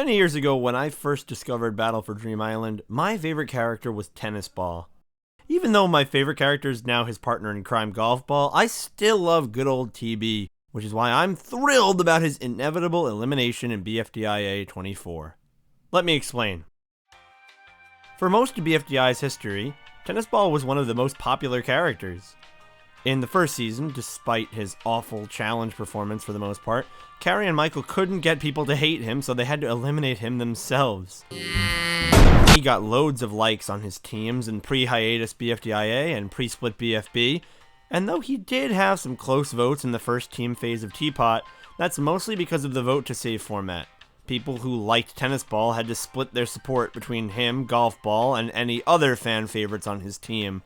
Many years ago, when I first discovered Battle for Dream Island, my favorite character was Tennis Ball. Even though my favorite character is now his partner in crime, Golf Ball, I still love good old TB, which is why I'm thrilled about his inevitable elimination in BFDIA 24. Let me explain. For most of BFDI's history, Tennis Ball was one of the most popular characters. In the first season, despite his awful challenge performance for the most part, Carrie and Michael couldn't get people to hate him, so they had to eliminate him themselves. He got loads of likes on his teams in pre-hiatus BFDIA and pre-split BFB, and though he did have some close votes in the first team phase of TPOT, that's mostly because of the vote to save format. People who liked Tennis Ball had to split their support between him, Golf Ball, and any other fan favorites on his team.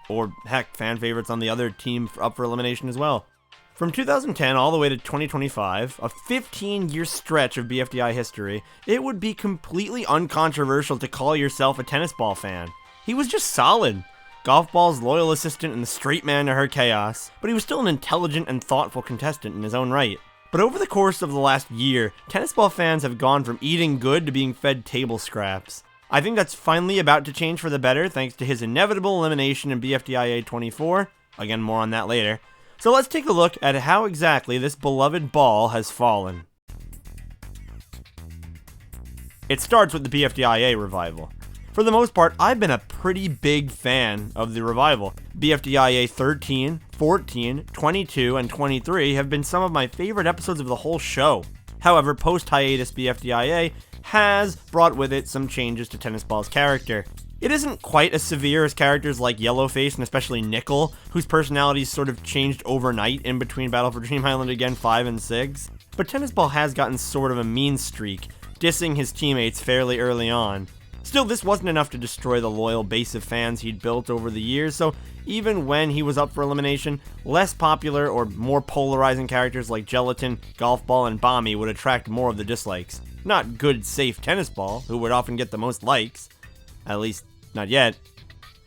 Or, heck, fan favorites on the other team up for elimination as well. From 2010 all the way to 2025, a 15-year stretch of BFDI history, it would be completely uncontroversial to call yourself a Tennis Ball fan. He was just solid. Golf Ball's loyal assistant and the straight man to her chaos, but he was still an intelligent and thoughtful contestant in his own right. But over the course of the last year, Tennis Ball fans have gone from eating good to being fed table scraps. I think that's finally about to change for the better thanks to his inevitable elimination in BFDIA 24. Again, more on that later. So let's take a look at how exactly this beloved ball has fallen. It starts with the BFDIA revival. For the most part, I've been a pretty big fan of the revival. BFDIA 13, 14, 22, and 23 have been some of my favorite episodes of the whole show. However, post-hiatus BFDIA has brought with it some changes to Tennis Ball's character. It isn't quite as severe as characters like Yellowface and especially Nickel, whose personalities sort of changed overnight in between Battle for Dream Island again 5 and 6. But Tennis Ball has gotten sort of a mean streak, dissing his teammates fairly early on. Still, this wasn't enough to destroy the loyal base of fans he'd built over the years, so even when he was up for elimination, less popular or more polarizing characters like Gelatin, Golf Ball, and Bommy would attract more of the dislikes. Not good, safe Tennis Ball, who would often get the most likes. At least, not yet.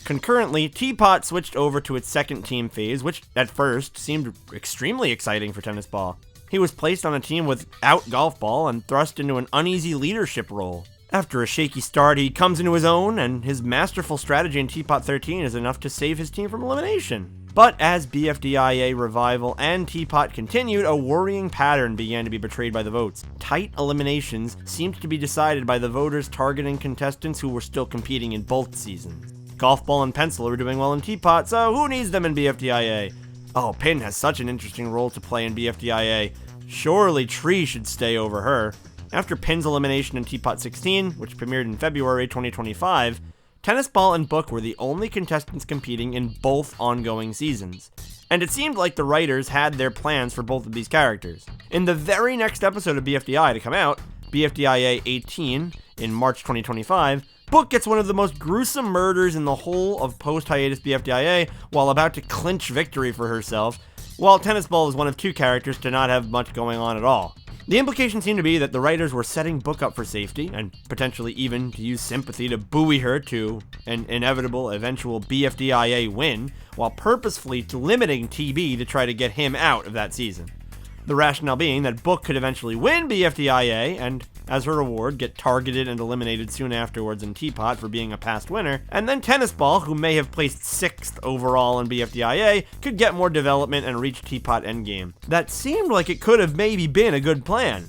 Concurrently, TPOT switched over to its second team phase, which at first seemed extremely exciting for Tennis Ball. He was placed on a team without Golf Ball and thrust into an uneasy leadership role. After a shaky start, he comes into his own, and his masterful strategy in TPOT 13 is enough to save his team from elimination. But as BFDIA Revival and TPOT continued, a worrying pattern began to be betrayed by the votes. Tight eliminations seemed to be decided by the voters targeting contestants who were still competing in both seasons. Golf Ball and Pencil were doing well in TPOT, so who needs them in BFDIA? Oh, Pin has such an interesting role to play in BFDIA. Surely Chee should stay over her. After Pin's elimination in TPOT 16, which premiered in February 2025, Tennis Ball and Book were the only contestants competing in both ongoing seasons. And it seemed like the writers had their plans for both of these characters. In the very next episode of BFDI to come out, BFDIA 18, in March 2025, Book gets one of the most gruesome murders in the whole of post-hiatus BFDIA while about to clinch victory for herself, while Tennis Ball is one of two characters to not have much going on at all. The implication seemed to be that the writers were setting Book up for safety, and potentially even to use sympathy to buoy her to an inevitable eventual BFDIA win, while purposefully limiting TB to try to get him out of that season. The rationale being that Book could eventually win BFDIA, and as her reward, get targeted and eliminated soon afterwards in TPOT for being a past winner, and then Tennis Ball, who may have placed 6th overall in BFDIA, could get more development and reach TPOT endgame. That seemed like it could have maybe been a good plan,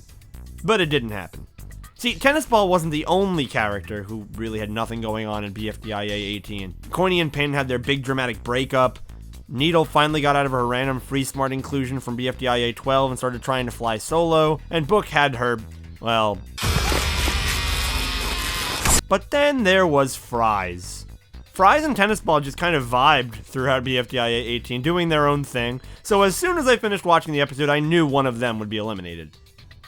but it didn't happen. See, Tennis Ball wasn't the only character who really had nothing going on in BFDIA 18. Coiny and Pin had their big dramatic breakup. Needle finally got out of her random free smart inclusion from BFDIA 12 and started trying to fly solo, and Book had her, well... But then there was Fries. Fries and Tennis Ball just kind of vibed throughout BFDIA 18, doing their own thing, so as soon as I finished watching the episode, I knew one of them would be eliminated.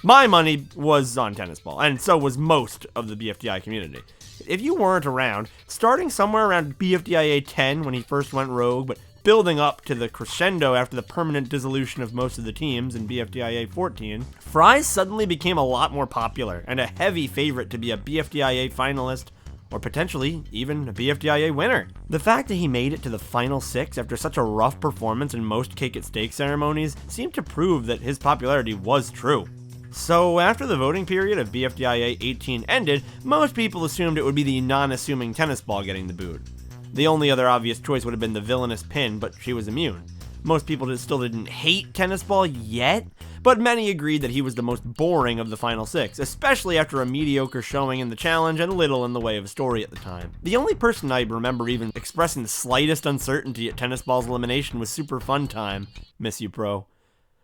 My money was on Tennis Ball, and so was most of the BFDI community. If you weren't around, starting somewhere around BFDIA 10 when he first went rogue, but building up to the crescendo after the permanent dissolution of most of the teams in BFDIA 14, Fries suddenly became a lot more popular and a heavy favorite to be a BFDIA finalist or potentially even a BFDIA winner. The fact that he made it to the final 6 after such a rough performance in most Cake at Stake ceremonies seemed to prove that his popularity was true. So after the voting period of BFDIA 18 ended, most people assumed it would be the non-assuming tennis ball getting the boot. The only other obvious choice would have been the villainous Pin, but she was immune. Most people still didn't hate tennis ball yet, but many agreed that he was the most boring of the final 6, especially after a mediocre showing in the challenge and little in the way of story at the time. The only person I remember even expressing the slightest uncertainty at tennis ball's elimination was Super Fun Time. Miss you, Pro.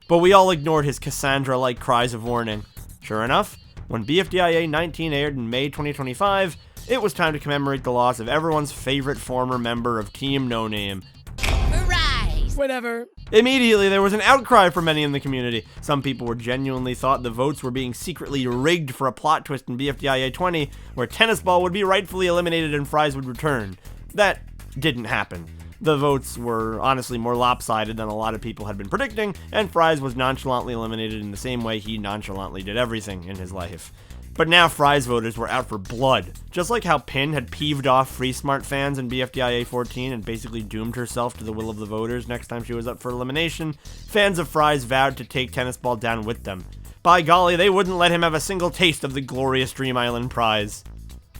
But we all ignored his Cassandra-like cries of warning. Sure enough, when BFDIA 19 aired in May 2025, it was time to commemorate the loss of everyone's favorite former member of Team No Name. Whatever. Immediately, there was an outcry from many in the community. Some people were genuinely thought the votes were being secretly rigged for a plot twist in BFDIA 20, where tennis ball would be rightfully eliminated and Fries would return. That didn't happen. The votes were honestly more lopsided than a lot of people had been predicting, and Fries was nonchalantly eliminated in the same way he nonchalantly did everything in his life. But now Fries voters were out for blood. Just like how Pin had peeved off Free Smart fans in BFDIA 14 and basically doomed herself to the will of the voters next time she was up for elimination, fans of Fries vowed to take tennis ball down with them. By golly, they wouldn't let him have a single taste of the glorious Dream Island prize.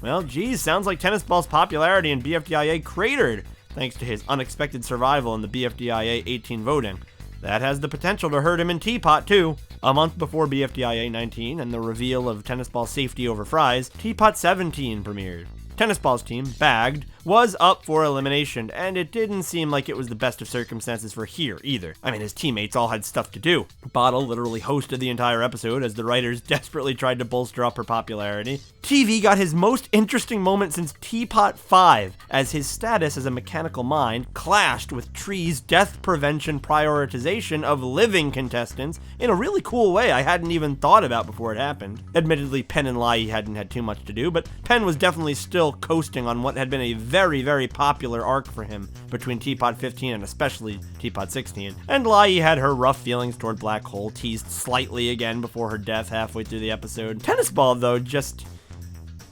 Well, geez, sounds like tennis ball's popularity in BFDIA cratered, thanks to his unexpected survival in the BFDIA 18 voting. That has the potential to hurt him in TPOT too. A month before BFDIA 19 and the reveal of tennis ball's safety over Fries, TPOT 17 premiered. Tennis ball's team, Bagged, was up for elimination, and it didn't seem like it was the best of circumstances for here either. I mean, his teammates all had stuff to do. Bottle literally hosted the entire episode as the writers desperately tried to bolster up her popularity. TV got his most interesting moment since TPOT 5, as his status as a mechanical mind clashed with Chee's death prevention prioritization of living contestants in a really cool way I hadn't even thought about before it happened. Admittedly, Pen and Lai hadn't had too much to do, but Pen was definitely still coasting on what had been a very, very popular arc for him between TPOT 15 and especially TPOT 16. And Lai had her rough feelings toward Black Hole teased slightly again before her death halfway through the episode. Tennis ball, though, just...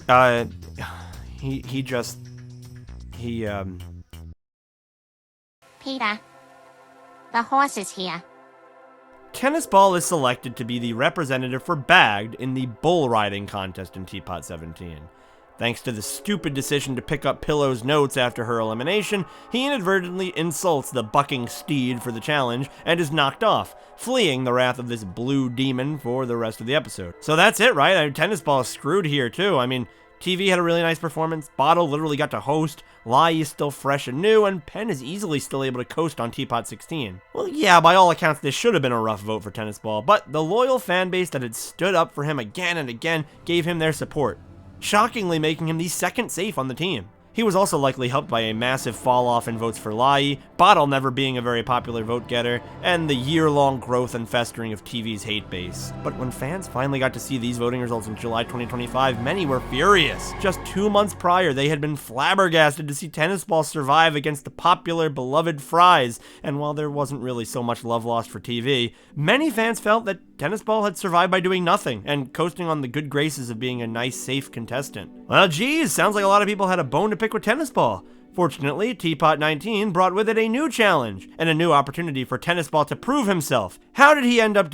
Peter, the horse is here. Tennis ball is selected to be the representative for Bagged in the bull riding contest in TPOT 17. Thanks to the stupid decision to pick up Pillow's notes after her elimination, he inadvertently insults the bucking steed for the challenge and is knocked off, fleeing the wrath of this blue demon for the rest of the episode. So that's it, right? Tennis ball is screwed here too. I mean, TV had a really nice performance, Bottle literally got to host, Lai is still fresh and new, and Pen is easily still able to coast on TPOT 16. Well, yeah, by all accounts, this should have been a rough vote for Tennis Ball, but the loyal fan base that had stood up for him again and again gave him their support, shockingly making him the second safe on the team. He was also likely helped by a massive fall-off in votes for Lai, Bottle never being a very popular vote-getter, and the year-long growth and festering of TV's hate base. But when fans finally got to see these voting results in July 2025, many were furious. Just 2 months prior, they had been flabbergasted to see Tennis Ball survive against the popular, beloved Fries, and while there wasn't really so much love lost for TV, many fans felt that Tennis Ball had survived by doing nothing, and coasting on the good graces of being a nice, safe contestant. Well, geez, sounds like a lot of people had a bone to pick with Tennis Ball. Fortunately, TPOT 19 brought with it a new challenge, and a new opportunity for Tennis Ball to prove himself. How did he end up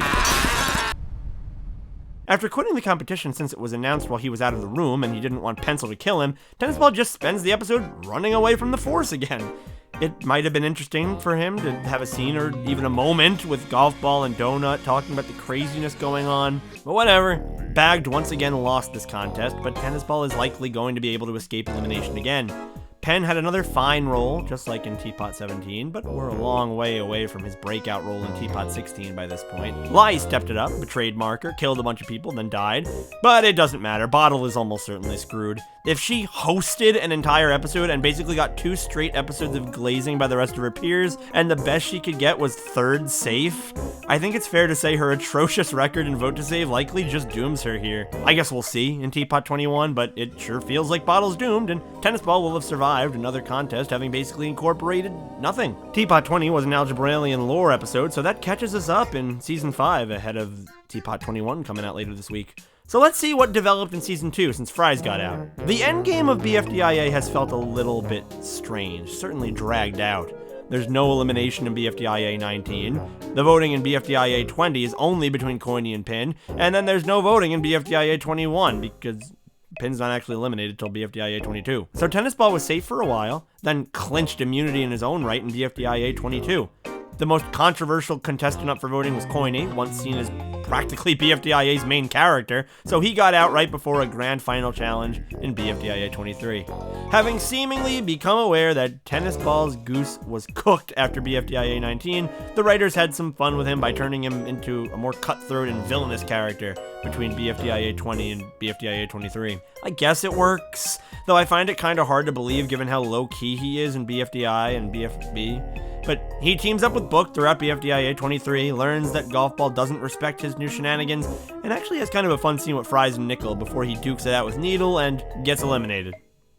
After quitting the competition since it was announced while he was out of the room and he didn't want Pencil to kill him, Tennis Ball just spends the episode running away from the Force again. It might have been interesting for him to have a scene or even a moment with Golf Ball and Donut talking about the craziness going on, but whatever. Bagged once again lost this contest, but Tennis Ball is likely going to be able to escape elimination again. Pen had another fine role, just like in TPOT 17, but we're a long way away from his breakout role in TPOT 16 by this point. Lai stepped it up, betrayed Marker, killed a bunch of people, then died. But it doesn't matter, Bottle is almost certainly screwed. If she hosted an entire episode and basically got 2 straight episodes of glazing by the rest of her peers, and the best she could get was 3rd safe, I think it's fair to say her atrocious record in vote to save likely just dooms her here. I guess we'll see in TPOT 21, but it sure feels like Bottle's doomed, and Tennis Ball will have survived another contest having basically incorporated nothing. TPOT 20 was an Algebrailian lore episode, so that catches us up in Season 5 ahead of TPOT 21 coming out later this week. So let's see what developed in Season 2 since Fries got out. The endgame of BFDIA has felt a little bit strange, certainly dragged out. There's no elimination in BFDIA 19. The voting in BFDIA 20 is only between Coiny and Pin, and then there's no voting in BFDIA 21 because Pin's not actually eliminated till BFDIA 22. So Tennis Ball was safe for a while, then clinched immunity in his own right in BFDIA 22. The most controversial contestant up for voting was Coiny, once seen as practically BFDIA's main character, so he got out right before a grand final challenge in BFDIA 23. Having seemingly become aware that Tennis Ball's Goose was cooked after BFDIA 19, the writers had some fun with him by turning him into a more cutthroat and villainous character between BFDIA 20 and BFDIA 23. I guess it works, though I find it kind of hard to believe given how low-key he is in BFDI and BFB. But he teams up with Book throughout BFDIA 23, learns that Golf Ball doesn't respect his new shenanigans, and actually has kind of a fun scene with Fries and Nickel before he dukes it out with Needle and gets eliminated.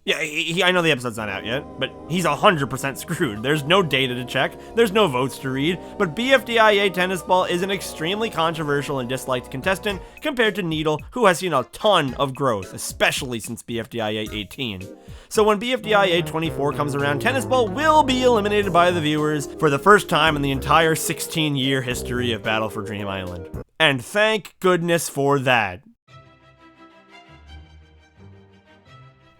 Yeah, I know the episode's not out yet, but he's 100% screwed. There's no data to check, there's no votes to read, but BFDIA Tennis Ball is an extremely controversial and disliked contestant compared to Needle, who has seen a ton of growth, especially since BFDIA 18. So when BFDIA 24 comes around, Tennis Ball will be eliminated by the viewers for the first time in the entire 16-year history of Battle for Dream Island. And thank goodness for that.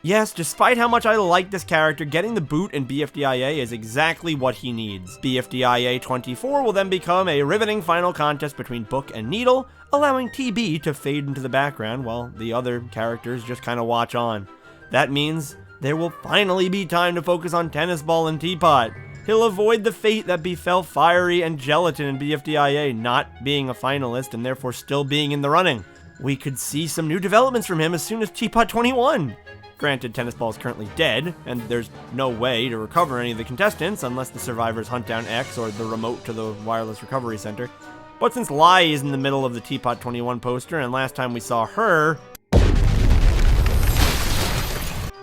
Yes, despite how much I like this character, getting the boot in BFDIA is exactly what he needs. BFDIA 24 will then become a riveting final contest between Book and Needle, allowing TB to fade into the background while the other characters just kind of watch on. That means there will finally be time to focus on Tennis Ball and Teapot. He'll avoid the fate that befell Fiery and Gelatin in BFDIA, not being a finalist and therefore still being in the running. We could see some new developments from him as soon as Teapot 21. Granted, Tennis Ball is currently dead, and there's no way to recover any of the contestants unless the survivors hunt down X or the remote to the wireless recovery center. But since Lai is in the middle of the Teapot 21 poster, and last time we saw her,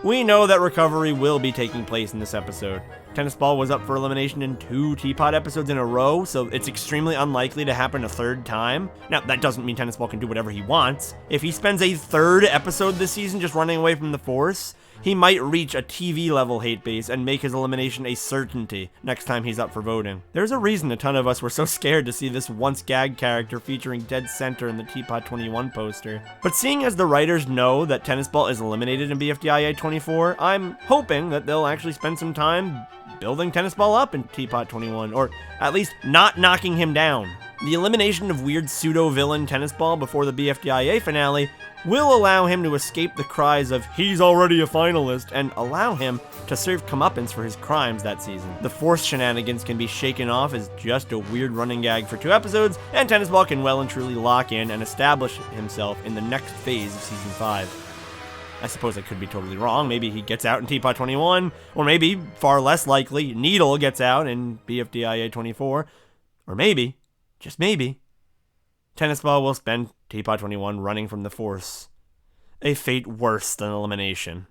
we know that recovery will be taking place in this episode. Tennis Ball was up for elimination in 2 Teapot episodes in a row, so it's extremely unlikely to happen a third time. Now, that doesn't mean Tennis Ball can do whatever he wants. If he spends a 3rd episode this season just running away from the Force, he might reach a TV-level hate base and make his elimination a certainty next time he's up for voting. There's a reason a ton of us were so scared to see this once-gagged character featuring dead center in the Teapot 21 poster. But seeing as the writers know that Tennis Ball is eliminated in BFDIA 24, I'm hoping that they'll actually spend some time building Tennis Ball up in Teapot 21, or at least not knocking him down. The elimination of weird pseudo-villain Tennis Ball before the BFDIA finale will allow him to escape the cries of "he's already a finalist" and allow him to serve comeuppance for his crimes that season. The Force shenanigans can be shaken off as just a weird running gag for 2 episodes, and Tennis Ball can well and truly lock in and establish himself in the next phase of Season 5. I suppose I could be totally wrong. Maybe he gets out in Teapot 21, or maybe, far less likely, Needle gets out in BFDIA 24, or maybe, just maybe, Tennis Ball will spend Teapot 21 running from the Force. A fate worse than elimination.